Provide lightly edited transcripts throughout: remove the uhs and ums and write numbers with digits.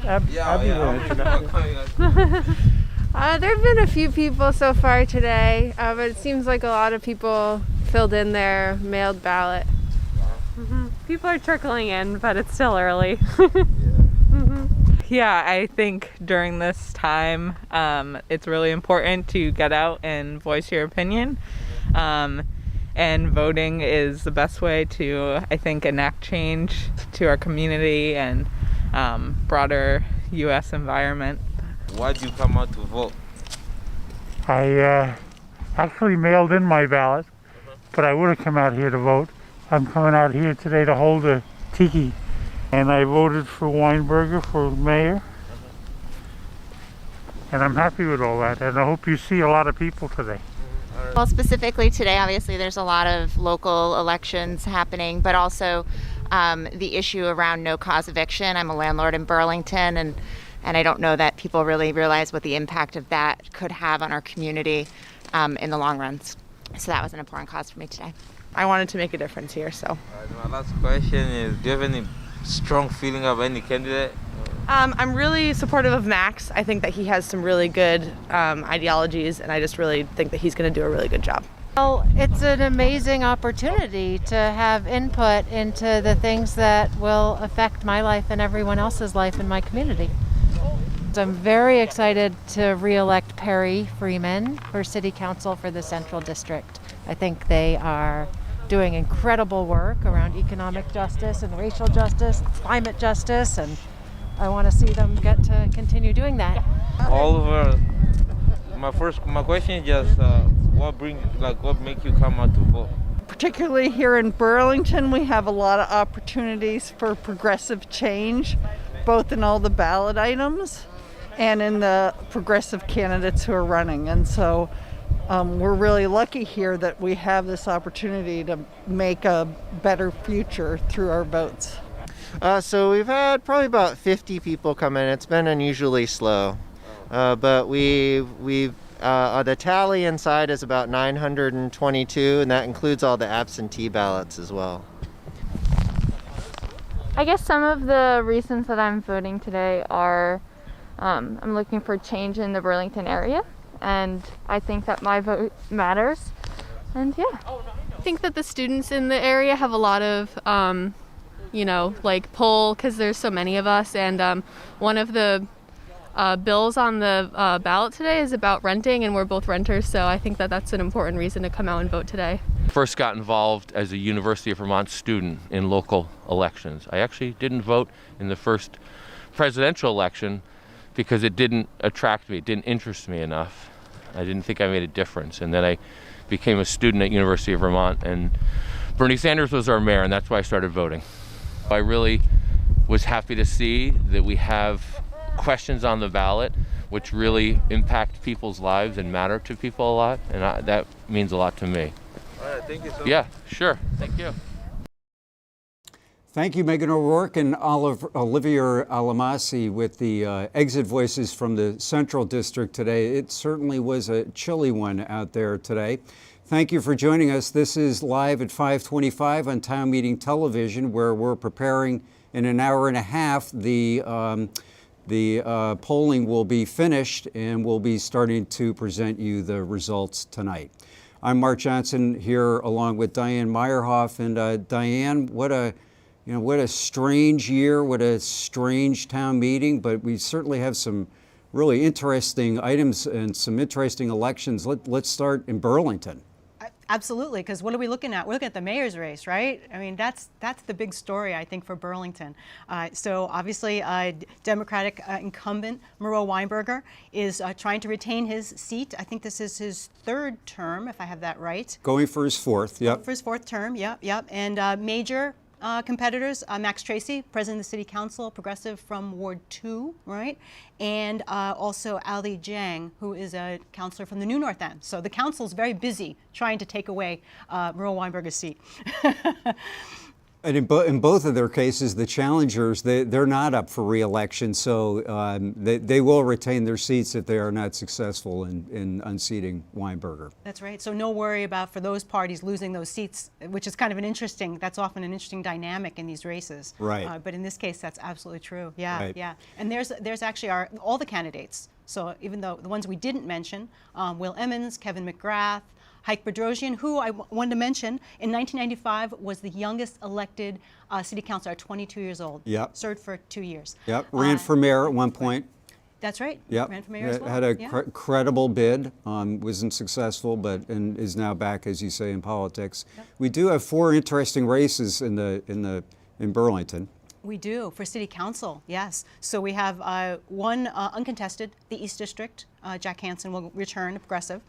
Abby wanted to know. There have been a few people so far today, but it seems like a lot of people filled in their mailed ballot. People are trickling in, but it's still early. Yeah, I think during this time, it's really important to get out and voice your opinion. And voting is the best way to, I think, enact change to our community and broader U.S. environment. Why did you come out to vote? I actually mailed in my ballot, but I would have come out here to vote. I'm coming out here today to hold a tiki, and I voted for Weinberger for mayor. And I'm happy with all that, and I hope you see a lot of people today. Well, specifically today, obviously, there's a lot of local elections happening, but also the issue around no-cause eviction. I'm a landlord in Burlington, and I don't know that people really realize what the impact of that could have on our community in the long run. So that was an important cause for me today. I wanted to make a difference here, so. My last question is, do you have any strong feeling of any candidate? I'm really supportive of Max. I think that he has some really good ideologies, and I just really think that he's going to do a really good job. Well, it's an amazing opportunity to have input into the things that will affect my life and everyone else's life in my community. So I'm very excited to re-elect Perry Freeman for City Council for the Central District. I think they are doing incredible work around economic justice and racial justice, climate justice, and I want to see them get to continue doing that. Oliver, my question is just what make you come out to vote? Particularly here in Burlington, we have a lot of opportunities for progressive change, both in all the ballot items and in the progressive candidates who are running. And so we're really lucky here that we have this opportunity to make a better future through our votes. So we've had probably about 50 people come in. It's been unusually slow, but the tally inside is about 922, and that includes all the absentee ballots as well. I guess some of the reasons that I'm voting today are I'm looking for change in the Burlington area, and I think that my vote matters, and yeah. I think that the students in the area have a lot of pull because there's so many of us, and one of the bills on the ballot today is about renting, and we're both renters, so I think that that's an important reason to come out and vote today. First got involved as a University of Vermont student in local elections. I actually didn't vote in the first presidential election because it didn't attract me, it didn't interest me enough. I didn't think I made a difference, and then I became a student at University of Vermont, and Bernie Sanders was our mayor, and that's why I started voting. I really was happy to see that we have questions on the ballot which really impact people's lives and matter to people a lot, and that means a lot to me. All right, thank you so much. Yeah, sure. Thank you. Thank you, Megan O'Rourke and Olivia Alamasi with the exit voices from the Central District today. It certainly was a chilly one out there today. Thank you for joining us. This is live at 5:25 on Town Meeting Television, where we're preparing in an hour and a half. The polling will be finished, and we'll be starting to present you the results tonight. I'm Mark Johnson here along with Diane Meyerhoff. And Diane, what a strange year, what a strange town meeting, but we certainly have some really interesting items and some interesting elections. Let's start in Burlington. Absolutely, because what are we looking at? We're looking at the mayor's race, right? I mean, that's the big story, I think, for Burlington. So obviously, Democratic incumbent Murrow Weinberger is trying to retain his seat. I think this is his third term, if I have that right. Going for his fourth, yep. For his fourth term, yep. And major competitors, Max Tracy, President of the City Council, progressive from Ward 2, right? And also Ali Jiang, who is a councilor from the New North End. So the council is very busy trying to take away Murrow Weinberger's seat. And in both of their cases, the challengers, they're not up for re-election, so they will retain their seats if they are not successful in unseating Weinberger. That's right. So no worry about for those parties losing those seats, which is kind of that's often an interesting dynamic in these races. Right. But in this case, that's absolutely true. Yeah, right. yeah. And there's actually all the candidates. So even though the ones we didn't mention, Will Emmons, Kevin McGrath, Hike Bedrosian, who I wanted to mention, in 1995 was the youngest elected city councilor at 22 years old. Yep. Served for 2 years. Yep. Ran for mayor at one point. That's right. Yep. Ran for mayor as well. Had a credible bid, wasn't successful, and is now back, as you say, in politics. Yep. We do have 4 interesting races in Burlington. We do, for city council, yes. So we have one uncontested, the East District. Jack Hansen will return, a progressive.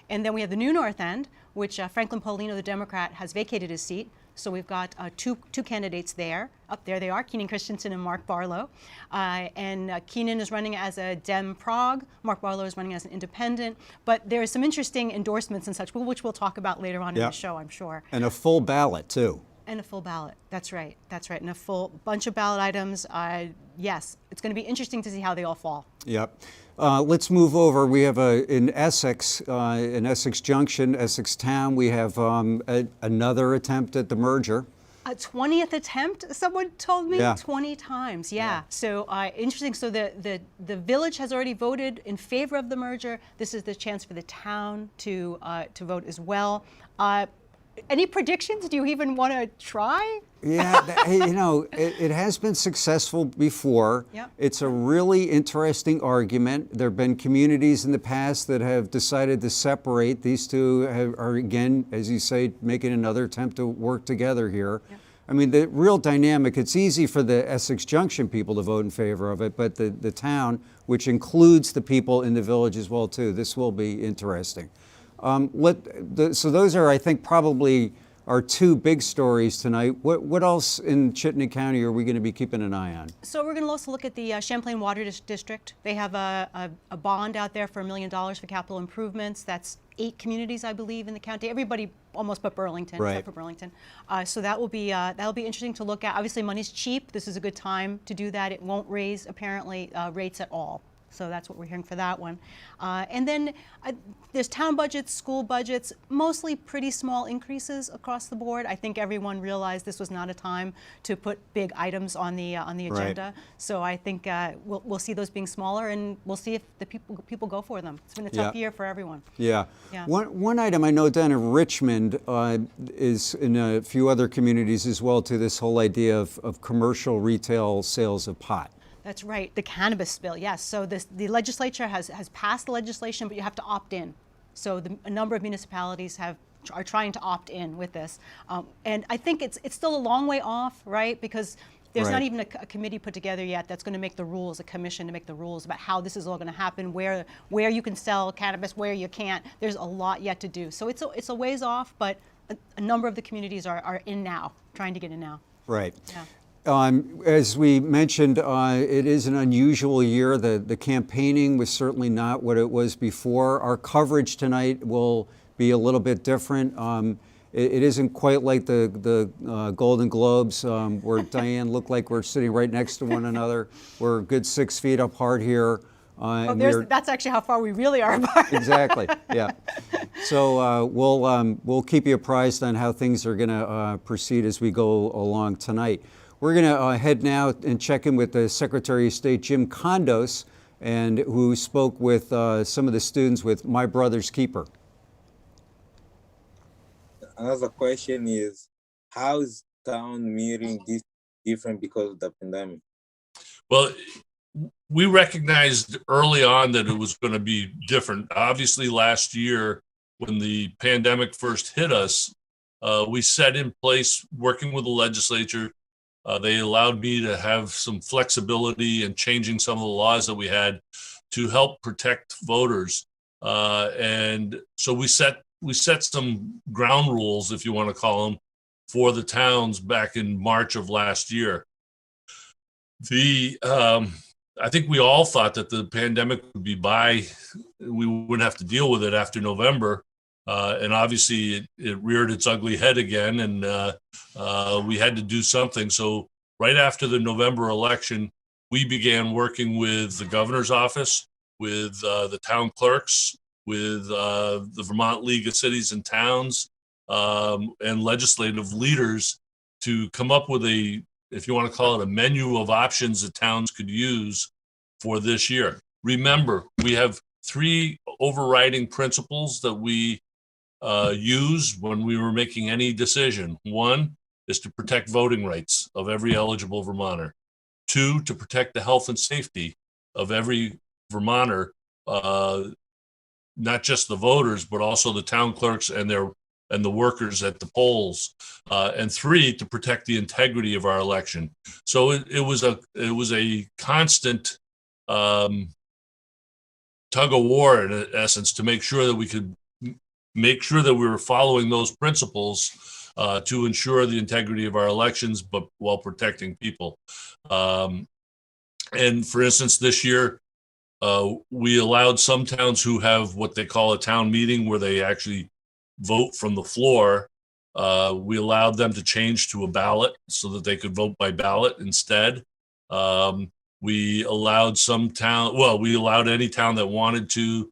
And then we have the new North End, which Franklin Paulino, the Democrat, has vacated his seat. So we've got two candidates there. Up there they are, Keenan Christensen and Mark Barlow. And Keenan is running as a Dem Prog. Mark Barlow is running as an independent. But there are some interesting endorsements and such, which we'll talk about later on in the show, I'm sure. And a full ballot, too. And a full ballot. That's right. That's right. And a full bunch of ballot items. Yes, it's going to be interesting to see how they all fall. Yep. Let's move over. We have in Essex Junction, Essex Town, we have another attempt at the merger. A 20th attempt, someone told me? Yeah. 20 times, yeah. So interesting. So the village has already voted in favor of the merger. This is the chance for the town to vote as well. Any predictions? Do you even want to try? Yeah, it has been successful before. Yep. It's a really interesting argument. There have been communities in the past that have decided to separate. These two are, again, as you say, making another attempt to work together here. Yep. I mean, the real dynamic, it's easy for the Essex Junction people to vote in favor of it, but the town, which includes the people in the village as well, too, this will be interesting. So those are, I think, probably our 2 big stories tonight. What else in Chittenden County are we going to be keeping an eye on? So we're going to also look at the Champlain Water District. They have a bond out there for $1 million for capital improvements. That's 8 communities, I believe, in the county. Everybody almost but Burlington, right. Except for Burlington. So that'll be interesting to look at. Obviously, money's cheap. This is a good time to do that. It won't raise, apparently, rates at all. So that's what we're hearing for that one. And then there's town budgets, school budgets, mostly pretty small increases across the board. I think everyone realized this was not a time to put big items on the agenda. Right. So I think we'll see those being smaller, and we'll see if the people go for them. It's been a tough year for everyone. Yeah. Yeah. One item I know down in Richmond is in a few other communities as well, to this whole idea of commercial retail sales of pot. That's right, the cannabis bill, yes. So the legislature has passed the legislation, but you have to opt in. So a number of municipalities are trying to opt in with this. And I think it's still a long way off, right? Because there's not even a committee put together yet that's going to make the rules, a commission to make the rules about how this is all going to happen, where you can sell cannabis, where you can't. There's a lot yet to do. So it's a ways off, but a number of the communities are in now, trying to get in now. Right. Yeah. As we mentioned, it is an unusual year. The campaigning was certainly not what it was before. Our coverage tonight will be a little bit different. It isn't quite like the Golden Globes, where Diane looked like we're sitting right next to one another. We're a good 6 feet apart here. That's actually how far we really are apart. Exactly, yeah. So we'll keep you apprised on how things are going to proceed as we go along tonight. We're going to head now and check in with the Secretary of State, Jim Kondos, and who spoke with some of the students with My Brother's Keeper. Another question is, how is town meeting this different because of the pandemic? Well, we recognized early on that it was going to be different. Obviously, last year, when the pandemic first hit us, we set in place, working with the legislature, they allowed me to have some flexibility in changing some of the laws that we had to help protect voters. And so we set some ground rules, if you want to call them, for the towns back in March of last year. I think we all thought that the pandemic would be by, we wouldn't have to deal with it after November. And obviously it reared its ugly head again, and we had to do something. So right after the November election, we began working with the governor's office, with the town clerks, with the Vermont League of Cities and Towns, and legislative leaders to come up with a, if you want to call it, a menu of options that towns could use for this year. Remember, we have 3 overriding principles that we use when we were making any decision. 1 is to protect voting rights of every eligible Vermonter. 2, to protect the health and safety of every Vermonter, not just the voters, but also the town clerks and the workers at the polls. And 3, to protect the integrity of our election. So it was a constant tug of war, in essence, to make sure that we could make sure that we were following those principles to ensure the integrity of our elections, but while protecting people. And for instance, this year, we allowed some towns who have what they call a town meeting, where they actually vote from the floor. We allowed them to change to a ballot so that they could vote by ballot instead. We allowed we allowed any town that wanted to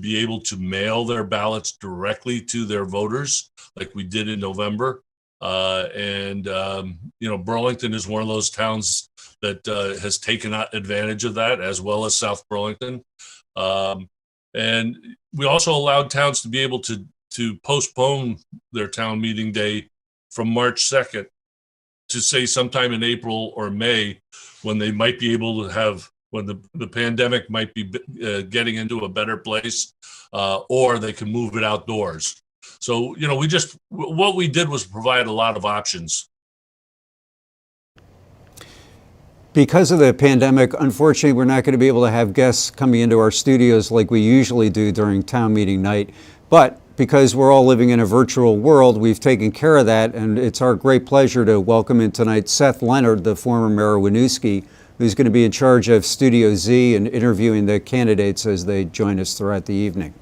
be able to mail their ballots directly to their voters, like we did in November. Burlington is one of those towns that has taken advantage of that, as well as South Burlington. And we also allowed towns to be able to postpone their town meeting day from March 2nd to, say, sometime in April or May, when they might be able to have, when the pandemic might be getting into a better place, or they can move it outdoors. So, what we did was provide a lot of options. Because of the pandemic, unfortunately, we're not going to be able to have guests coming into our studios like we usually do during town meeting night. But because we're all living in a virtual world, we've taken care of that, and it's our great pleasure to welcome in tonight Seth Leonard, the former mayor of Winooski, who's going to be in charge of Studio Z and interviewing the candidates as they join us throughout the evening.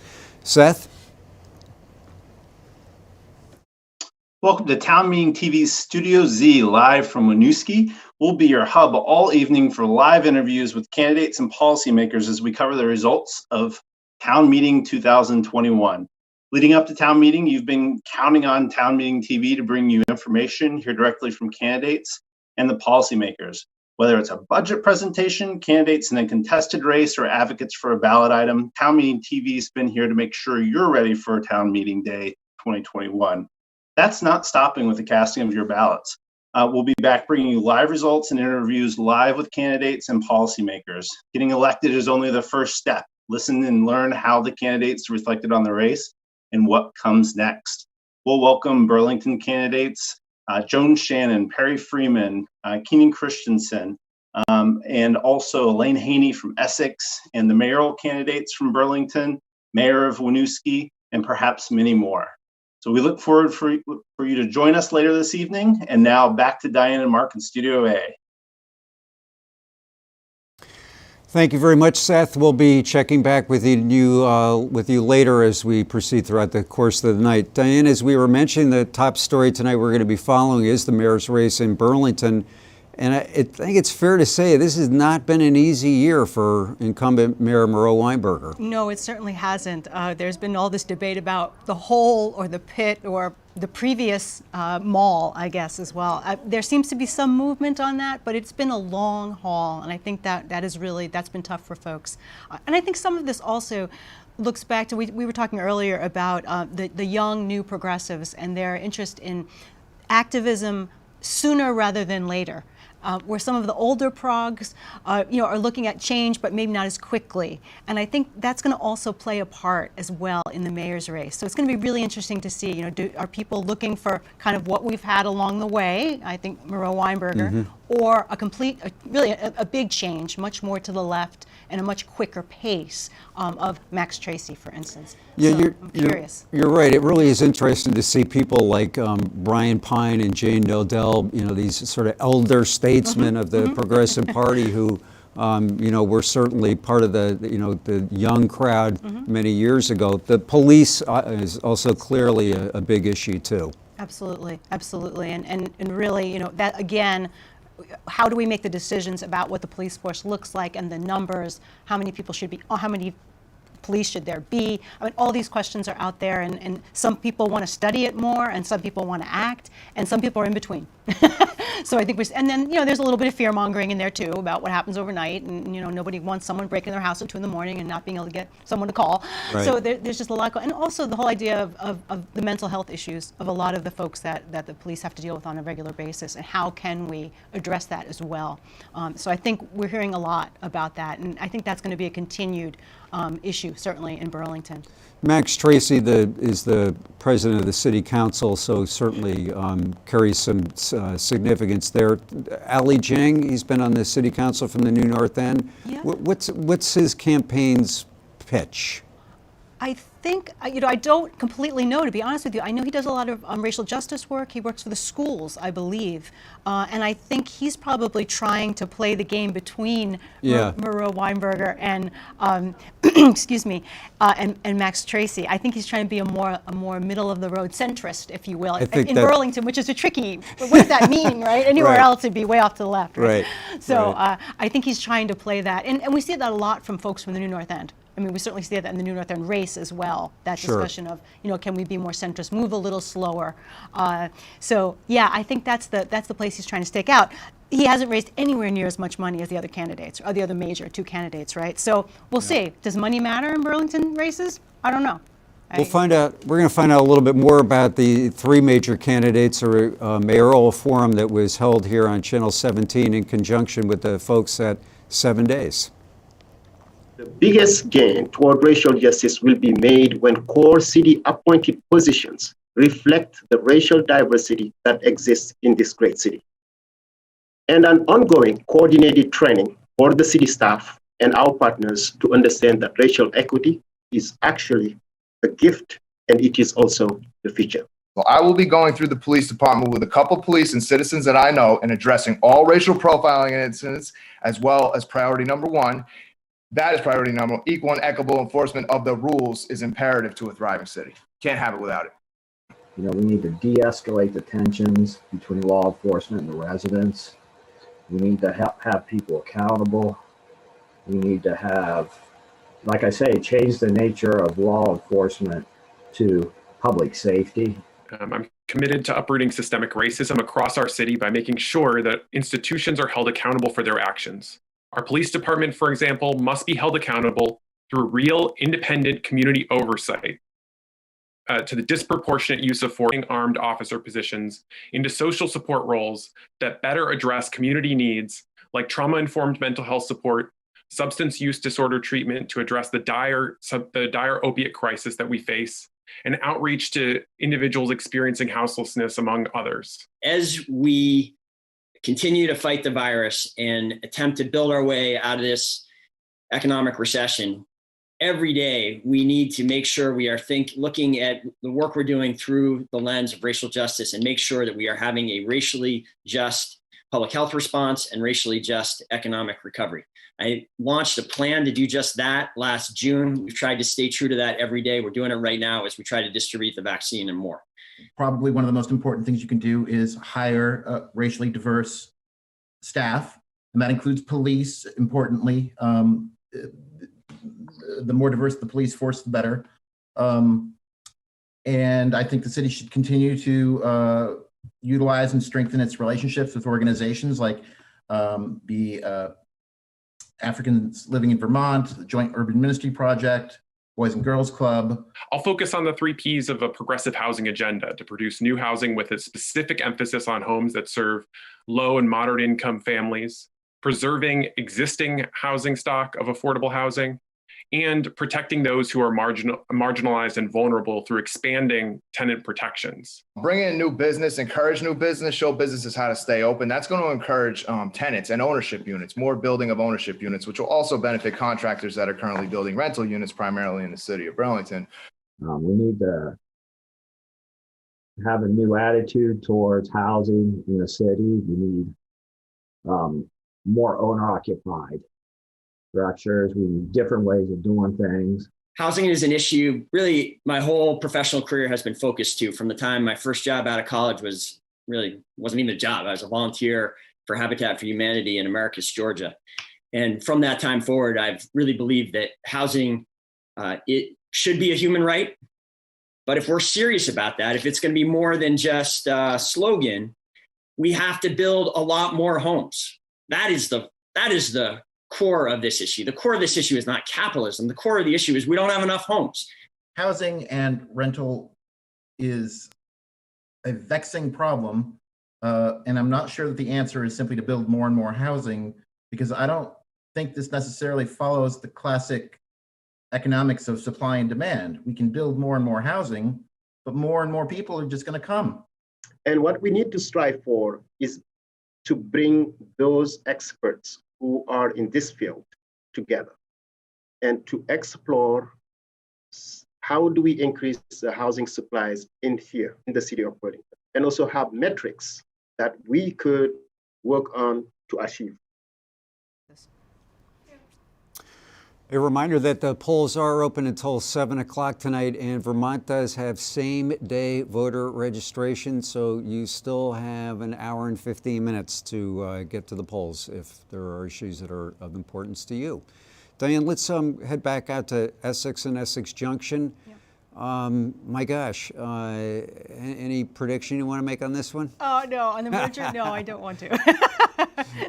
Seth? Welcome to Town Meeting TV's Studio Z, live from Winooski. We'll be your hub all evening for live interviews with candidates and policymakers as we cover the results of Town Meeting 2021. Leading up to Town Meeting, you've been counting on Town Meeting TV to bring you information, hear directly from candidates and the policymakers. Whether it's a budget presentation, candidates in a contested race, or advocates for a ballot item, Town Meeting TV's been here to make sure you're ready for Town Meeting Day 2021. That's not stopping with the casting of your ballots. We'll be back bringing you live results and interviews live with candidates and policymakers. Getting elected is only the first step. Listen and learn how the candidates reflected on the race and what comes next. We'll welcome Burlington candidates, Joan Shannon, Perry Freeman, Keenan Christensen, and also Elaine Haney from Essex, and the mayoral candidates from Burlington, Mayor of Winooski, and perhaps many more. So we look forward for you to join us later this evening. And now back to Diane and Mark in Studio A. Thank you very much, Seth. We'll be checking back with you later as we proceed throughout the course of the night. Diane, as we were mentioning, the top story tonight we're going to be following is the mayor's race in Burlington. And I think it's fair to say this has not been an easy year for incumbent Mayor Miro Weinberger. No, it certainly hasn't. There's been all this debate about the hole or the pit or the previous mall, I guess, as well. There seems to be some movement on that, but it's been a long haul, and I think that's been tough for folks. And I think some of this also looks back to, we were talking earlier about the young new progressives and their interest in activism sooner rather than later. Where some of the older progs, are looking at change, but maybe not as quickly. And I think that's going to also play a part as well in the mayor's race. So it's going to be really interesting to see, are people looking for kind of what we've had along the way, I think Miro Weinberger, or a big change, much more to the left and a much quicker pace of Max Tracy, for instance. Yeah, so I'm curious. You're right. It really is interesting to see people like Brian Pine and Jane Nodell, these sort of elder statesmen of the Progressive Party who We're certainly part of the young crowd many years ago. The police is also clearly a big issue too. Absolutely, absolutely, and really, that again, how do we make the decisions about what the police force looks like and the numbers, how many people should be, how many police should there be? I mean, all these questions are out there, and some people want to study it more, and some people want to act, and some people are in between. So I think and then, there's a little bit of fear mongering in there too about what happens overnight, and nobody wants someone breaking their house at 2 a.m. and not being able to get someone to call. Right. So there's just a lot going, and also the whole idea of the mental health issues of a lot of the folks that the police have to deal with on a regular basis, and how can we address that as well. So I think we're hearing a lot about that, and I think that's going to be a continued issue, certainly in Burlington. Max Tracy is the president of the city council, so certainly carries some significance there. Ali Jing, he's been on the city council from the New North End. Yeah. What's his campaign's pitch? I think, I don't completely know, to be honest with you. I know he does a lot of racial justice work. He works for the schools, I believe. And I think he's probably trying to play the game between Maria Weinberger and, excuse me, and Max Tracy. I think he's trying to be a more middle-of-the-road centrist, if you will, in Burlington, which is a tricky, what does that mean, right? Anywhere else it'd be way off to the left, right? So I think he's trying to play that. And we see that a lot from folks from the New North End. I mean, we certainly see that in the New North End race as well, that discussion of, can we be more centrist, move a little slower? So, yeah, I think that's the place he's trying to stake out. He hasn't raised anywhere near as much money as the other candidates, or the other major 2 candidates, right? So we'll see. Does money matter in Burlington races? I don't know. We'll find out. We're going to find out a little bit more about the 3 major candidates, or mayoral forum that was held here on Channel 17 in conjunction with the folks at 7 Days. The biggest gain toward racial justice will be made when core city appointed positions reflect the racial diversity that exists in this great city. And an ongoing coordinated training for the city staff and our partners to understand that racial equity is actually a gift, and it is also the future. Well, I will be going through the police department with a couple police and citizens that I know and addressing all racial profiling incidents, as well as priority number 1. That is priority number 1. Equal and equitable enforcement of the rules is imperative to a thriving city. Can't have it without it. We need to de-escalate the tensions between law enforcement and the residents. We need to have people accountable. We need to have, like I say, change the nature of law enforcement to public safety. I'm committed to uprooting systemic racism across our city by making sure that institutions are held accountable for their actions. Our police department, for example, must be held accountable through real, independent community oversight to the disproportionate use of foreign armed officer positions into social support roles that better address community needs like trauma-informed mental health support, substance use disorder treatment to address the dire opiate crisis that we face, and outreach to individuals experiencing houselessness, among others. As we continue to fight the virus and attempt to build our way out of this economic recession, every day we need to make sure we are looking at the work we're doing through the lens of racial justice, and make sure that we are having a racially just public health response and racially just economic recovery. I launched a plan to do just that last June. We've tried to stay true to that every day. We're doing it right now as we try to distribute the vaccine and more. Probably one of the most important things you can do is hire racially diverse staff, and that includes police, importantly. The more diverse the police force, the better. And I think the city should continue to utilize and strengthen its relationships with organizations like the Africans Living in Vermont, the Joint Urban Ministry Project, Boys and Girls Club. I'll focus on the 3 Ps of a progressive housing agenda to produce new housing with a specific emphasis on homes that serve low and moderate income families, preserving existing housing stock of affordable housing, and protecting those who are marginalized and vulnerable through expanding tenant protections. Bring in new business, encourage new business, show businesses how to stay open. That's going to encourage tenants and ownership units, more building of ownership units, which will also benefit contractors that are currently building rental units, primarily in the city of Burlington. We need to have a new attitude towards housing in the city. We need more owner occupied structures. We need different ways of doing things. Housing is an issue. Really, my whole professional career has been focused to. From the time my first job out of college wasn't even a job. I was a volunteer for Habitat for Humanity in Americus, Georgia. And from that time forward, I've really believed that housing, it should be a human right. But if we're serious about that, if it's going to be more than just a slogan, we have to build a lot more homes. That is the core of this issue. The core of this issue is not capitalism. The core of the issue is we don't have enough homes. Housing and rental is a vexing problem. And I'm not sure that the answer is simply to build more and more housing, because I don't think this necessarily follows the classic economics of supply and demand. We can build more and more housing, but more and more people are just going to come. And what we need to strive for is to bring those experts who are in this field together and to explore how do we increase the housing supplies in here in the city of Burlington, and also have metrics that we could work on to achieve. A reminder that the polls are open until 7 o'clock tonight, and Vermont does have same-day voter registration, so you still have an hour and 15 minutes to get to the polls if there are issues that are of importance to you. Diane, let's head back out to Essex and Essex Junction. My gosh, any prediction you want to make on this one? Oh, no, on the merger, no, I don't want to.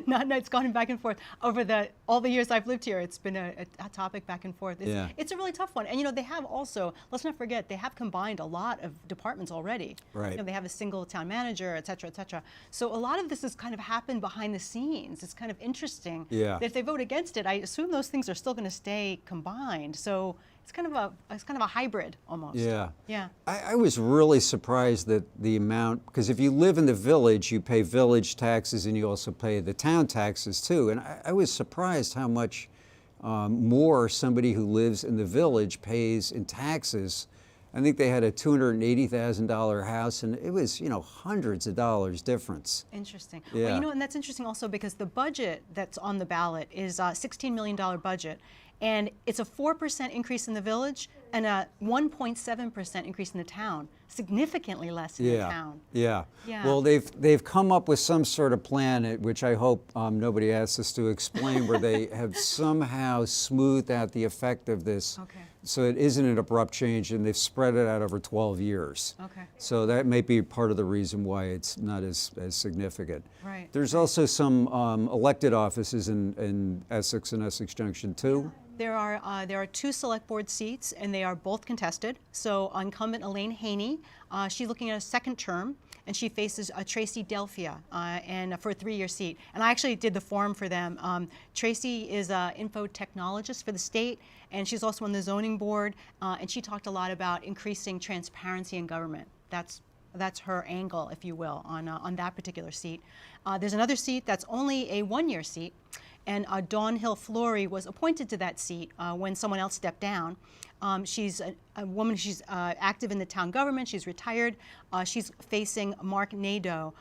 No, it's gone back and forth. Over all the years I've lived here, it's been a topic back and forth. It's a really tough one. And, they have also, let's not forget, they have combined a lot of departments already. Right. They have a single town manager, et cetera, et cetera. So a lot of this has kind of happened behind the scenes. It's kind of interesting that if they vote against it, I assume those things are still going to stay combined. So it's kind of a hybrid almost. Yeah. Yeah. I was really surprised that the amount, because if you live in the village, you pay village taxes and you also pay the town taxes too. And I was surprised how much more somebody who lives in the village pays in taxes. I think they had a $280,000 house, and it was, hundreds of dollars difference. Interesting. Yeah. Well, and that's interesting also because the budget that's on the ballot is a $16 million budget. And it's a 4% increase in the village and a 1.7% increase in the town, significantly less in the town. Yeah. Yeah. Well, they've come up with some sort of plan, which I hope nobody asks us to explain, where they have somehow smoothed out the effect of this. Okay. So it isn't an abrupt change, and they've spread it out over 12 years. Okay. So that may be part of the reason why it's not as significant. Right. There's also some elected offices in Essex and Essex Junction too. There are 2 select board seats, and they are both contested. So incumbent Elaine Haney, she's looking at a second term, and she faces Tracy Delphia and for a 3-year seat. And I actually did the form for them. Tracy is an info technologist for the state, and she's also on the zoning board, and she talked a lot about increasing transparency in government. That's her angle, if you will, on that particular seat. There's another seat that's only a 1-year seat, and Dawn Hill-Flory was appointed to that seat when someone else stepped down. She's a woman, she's active in the town government, she's retired. She's facing Mark Nadeau,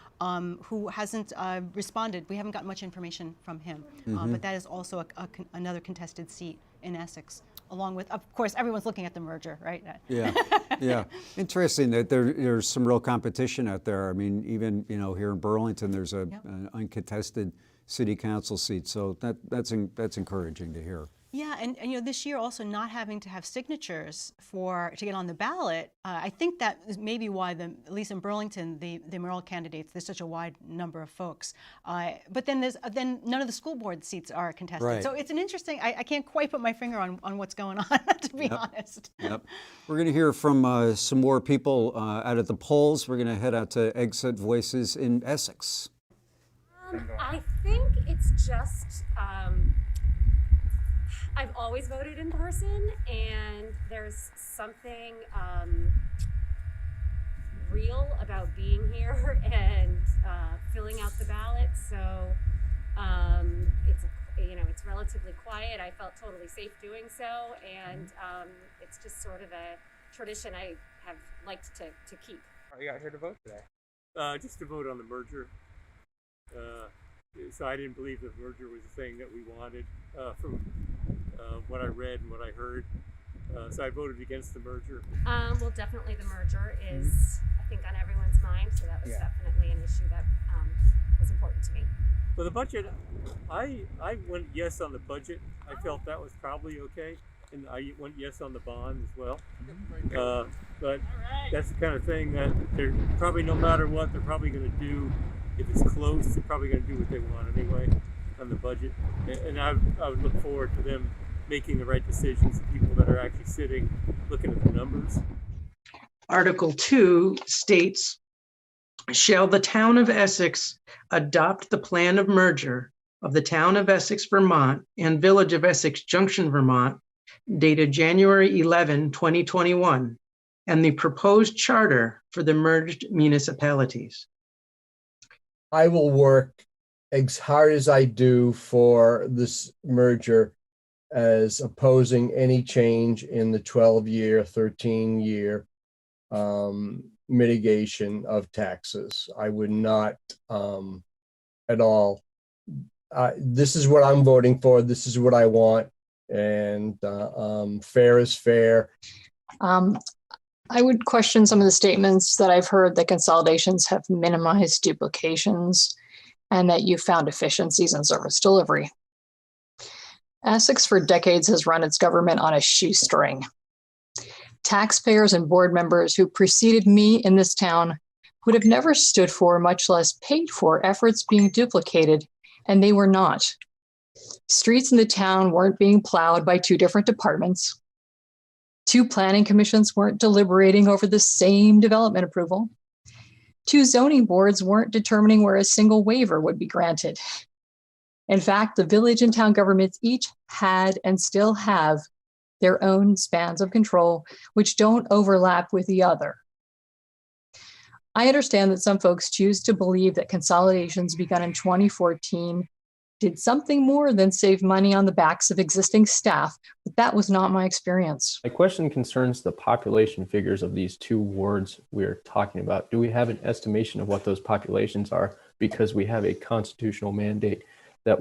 who hasn't responded. We haven't gotten much information from him, but that is also another contested seat in Essex, along with, of course, everyone's looking at the merger, right? Yeah, yeah. Interesting that there's some real competition out there. I mean, even here in Burlington, there's an uncontested city council seat, so that's encouraging to hear. Yeah, and this year also not having to have signatures to get on the ballot, I think that is maybe why at least in Burlington, the mayoral candidates, there's such a wide number of folks. But then none of the school board seats are contested. Right. So it's an interesting, I can't quite put my finger on what's going on, to be honest. Yep. We're going to hear from some more people out at the polls. We're going to head out to Exit Voices in Essex. I think it's just, I've always voted in person, and there's something real about being here and filling out the ballot. So it's relatively quiet. I felt totally safe doing so, and it's just sort of a tradition I have liked to keep. I got here to vote today. Just to vote on the merger. So I didn't believe the merger was the thing that we wanted. what I read and what I heard. So I voted against the merger. Well, definitely the merger is, I think, on everyone's mind. So that was definitely an issue that was important to me. Well, the budget, I went yes on the budget. I felt that was probably okay. And I went yes on the bond as well. But that's the kind of thing that they're probably, no matter what, they're probably going to do. If it's close, they're probably going to do what they want anyway on the budget. And I would look forward to them making the right decisions, the people that are actually sitting, looking at the numbers. Article 2 states, shall the town of Essex adopt the plan of merger of the town of Essex, Vermont and village of Essex Junction, Vermont, dated January 11, 2021, and the proposed charter for the merged municipalities. I will work as hard as I do for this merger as opposing any change in the 12-year, 13-year mitigation of taxes. I would not at all. This is what I'm voting for. This is what I want. And fair is fair. I would question some of the statements that I've heard that consolidations have minimized duplications and that you found efficiencies in service delivery. Essex for decades has run its government on a shoestring. Taxpayers and board members who preceded me in this town would have never stood for, much less paid for, efforts being duplicated, and they were not. Streets in the town weren't being plowed by 2 different departments. 2 planning commissions weren't deliberating over the same development approval. 2 zoning boards weren't determining where a single waiver would be granted. In fact, the village and town governments each had and still have their own spans of control, which don't overlap with the other. I understand that some folks choose to believe that consolidations begun in 2014 did something more than save money on the backs of existing staff, but that was not my experience. My question concerns the population figures of these 2 wards we're talking about. Do we have an estimation of what those populations are? Because we have a constitutional mandate that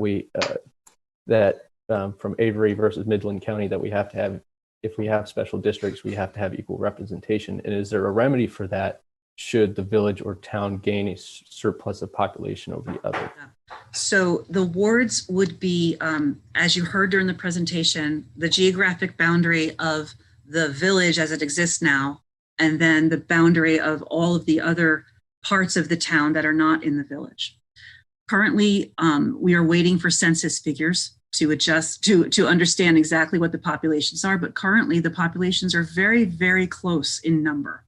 from Avery versus Midland County that we have to have, if we have special districts, we have to have equal representation. And is there a remedy for that should the village or town gain a surplus of population over the other? So the wards would be, as you heard during the presentation, the geographic boundary of the village as it exists now, and then the boundary of all of the other parts of the town that are not in the village. Currently, we are waiting for census figures to adjust, to understand exactly what the populations are, but currently the populations are very, very close in number.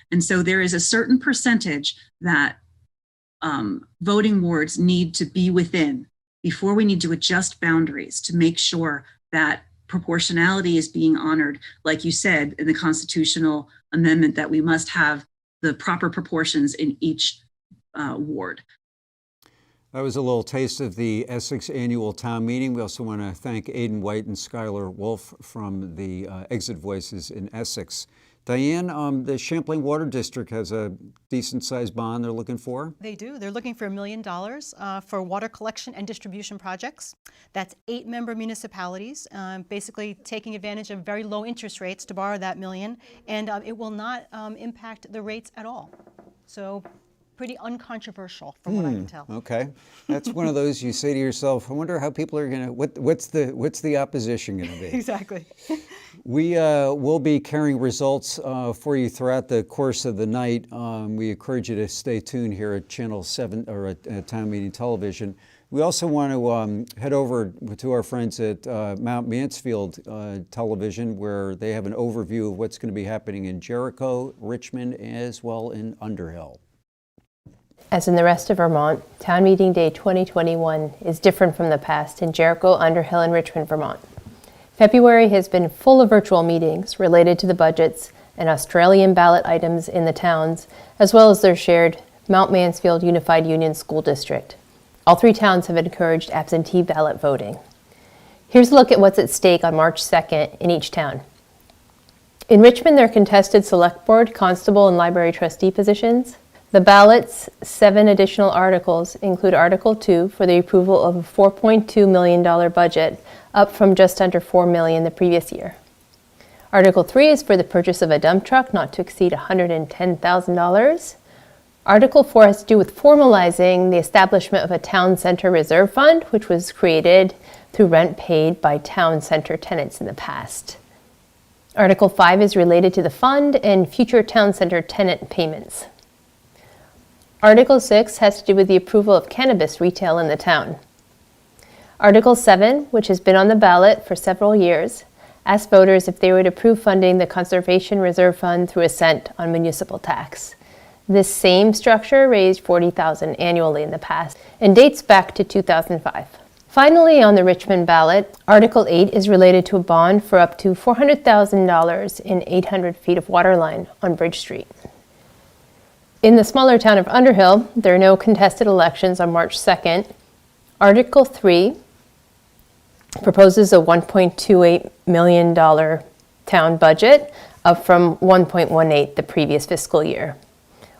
And so there is a certain percentage that voting wards need to be within before we need to adjust boundaries to make sure that proportionality is being honored, like you said, in the constitutional amendment that we must have the proper proportions in each ward. That was a little taste of the Essex Annual Town Meeting. We also want to thank Aidan White and Skylar Wolf from the Exit Voices in Essex. Diane, the Champlain Water District has a decent-sized bond they're looking for. They do. They're looking for $1 million for water collection and distribution projects. That's 8 member municipalities, basically taking advantage of very low interest rates to borrow that $1 million, and it will not impact the rates at all. So pretty uncontroversial from what I can tell. Okay, that's one of those you say to yourself, I wonder how people are going to, what's the opposition going to be? Exactly. We will be carrying results for you throughout the course of the night. We encourage you to stay tuned here at Channel 7 or at Town Meeting Television. We also want to head over to our friends at Mount Mansfield Television, where they have an overview of what's going to be happening in Jericho, Richmond, as well in Underhill. As in the rest of Vermont, Town Meeting Day 2021 is different from the past in Jericho, Underhill, and Richmond, Vermont. February has been full of virtual meetings related to the budgets and Australian ballot items in the towns, as well as their shared Mount Mansfield Unified Union School District. All 3 towns have encouraged absentee ballot voting. Here's a look at what's at stake on March 2nd in each town. In Richmond, there are contested select board, constable, and library trustee positions. The ballot's 7 additional articles include Article 2 for the approval of a $4.2 million budget up from just under $4 million the previous year. Article 3 is for the purchase of a dump truck not to exceed $110,000. Article 4 has to do with formalizing the establishment of a town center reserve fund, which was created through rent paid by town center tenants in the past. Article 5 is related to the fund and future town center tenant payments. Article 6 has to do with the approval of cannabis retail in the town. Article 7, which has been on the ballot for several years, asked voters if they would approve funding the Conservation Reserve Fund through a cent on municipal tax. This same structure raised $40,000 annually in the past and dates back to 2005. Finally, on the Richmond ballot, Article 8 is related to a bond for up to $400,000 in 800 feet of water line on Bridge Street. In the smaller town of Underhill, there are no contested elections on March 2nd. Article 3 proposes a $1.28 million town budget, up from $1.18 the previous fiscal year,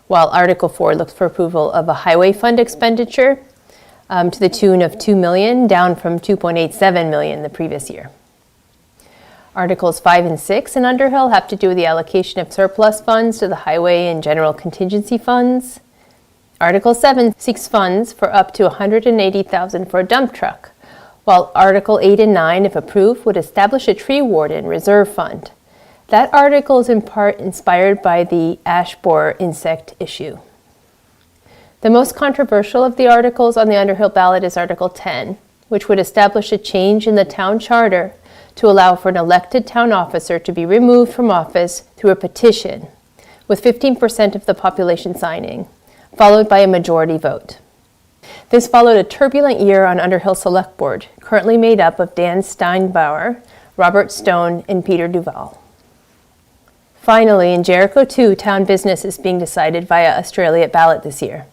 while Article 4 looks for approval of a highway fund expenditure to the tune of $2 million, down from $2.87 million the previous year. Articles 5 and 6 in Underhill have to do with the allocation of surplus funds to the highway and general contingency funds. Article 7 seeks funds for up to $180,000 for a dump truck, while Article 8 and 9, if approved, would establish a tree warden reserve fund. That article is in part inspired by the ash borer insect issue. The most controversial of the articles on the Underhill ballot is Article 10, which would establish a change in the town charter to allow for an elected town officer to be removed from office through a petition, with 15% of the population signing, followed by a majority vote. This followed a turbulent year on Underhill Select Board, currently made up of Dan Steinbauer, Robert Stone, and Peter Duval. Finally, in Jericho 2, town business is being decided via Australia ballot this year.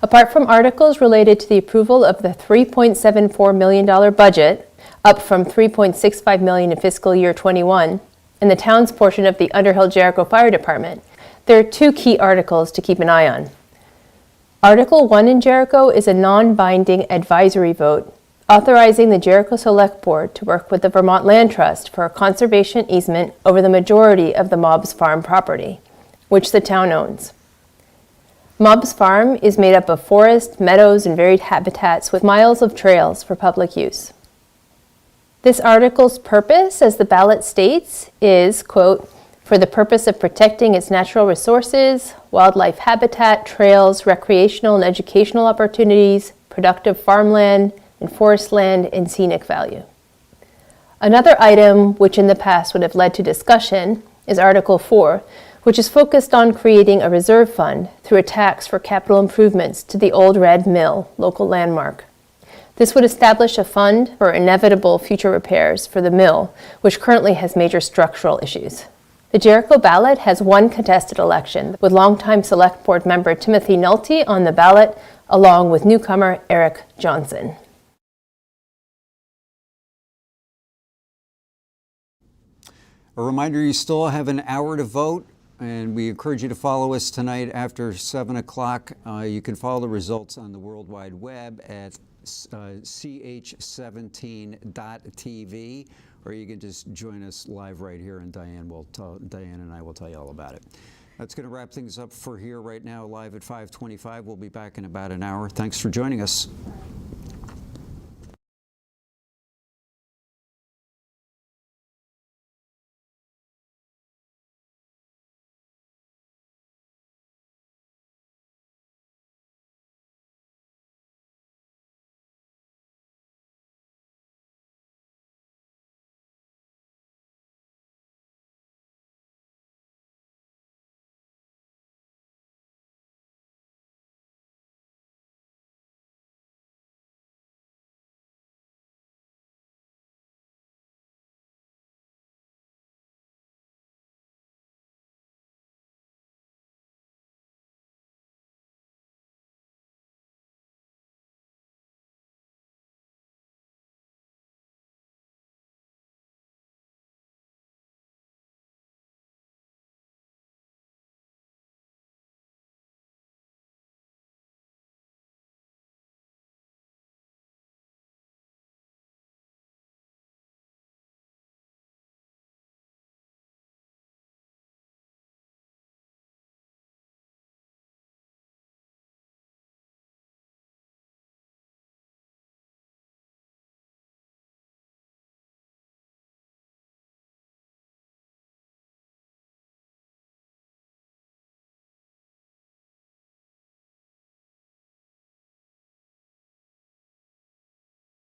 Apart from articles related to the approval of the $3.74 million budget, up from $3.65 million in fiscal year 21, and the town's portion of the Underhill Jericho Fire Department, there are two key articles to keep an eye on. Article 1 in Jericho is a non-binding advisory vote authorizing the Jericho Select Board to work with the Vermont Land Trust for a conservation easement over the majority of the Mobbs Farm property, which the town owns. Mobbs Farm is made up of forest, meadows, and varied habitats with miles of trails for public use. This article's purpose, as the ballot states, is, quote, for the purpose of protecting its natural resources, wildlife habitat, trails, recreational and educational opportunities, productive farmland and forest land, and scenic value. Another item which in the past would have led to discussion is Article 4, which is focused on creating a reserve fund through a tax for capital improvements to the Old Red Mill local landmark. This would establish a fund for inevitable future repairs for the mill, which currently has major structural issues. The Jericho ballot has one contested election, with longtime Select Board member Timothy Nolte on the ballot, along with newcomer Eric Johnson. A reminder, you still have an hour to vote, and we encourage you to follow us tonight after 7 o'clock. You can follow the results on the World Wide Web at ch17.tv, or you can just join us live right here, and Diane and I will tell you all about it. That's going to wrap things up for here right now, live at 5:25. We'll be back in about an hour. Thanks for joining us.